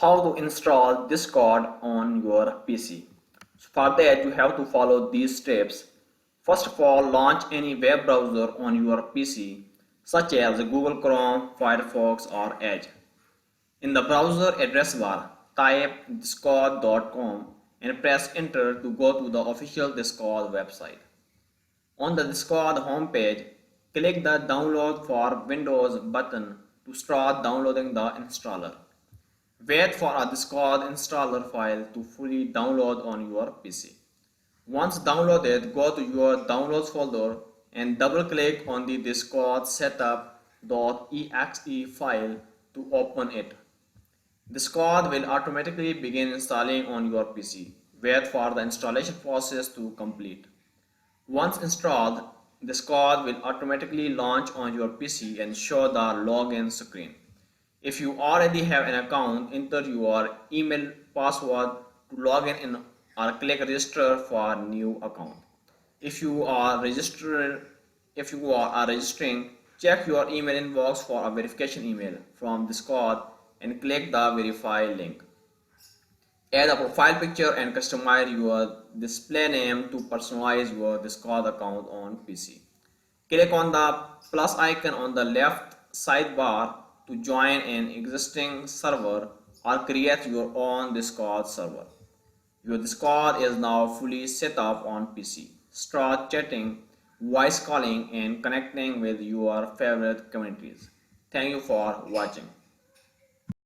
How to install Discord on your PC. So for that you have to follow these steps. First of all, launch any web browser on your PC such as Google Chrome, Firefox or Edge. In the browser address bar, type discord.com and press enter to go to the official Discord website. On the Discord homepage, click the download for Windows button to start downloading the installer. Wait for a Discord installer file to fully download on your PC. Once downloaded, go to your downloads folder and double click on the Discord setup.exe file to open it. Discord will automatically begin installing on your PC. Wait for the installation process to complete. Once installed, Discord will automatically launch on your PC and show the login screen. If you already have an account, enter your email password to log in or click register for new account. If you are registering, check your email inbox for a verification email from Discord and click the verify link. Add a profile picture and customize your display name to personalize your Discord account on PC. Click on the plus icon on the left sidebar to join an existing server or create your own Discord server. Your Discord is now fully set up on PC. Start chatting, voice calling and connecting with your favorite communities. Thank you for watching.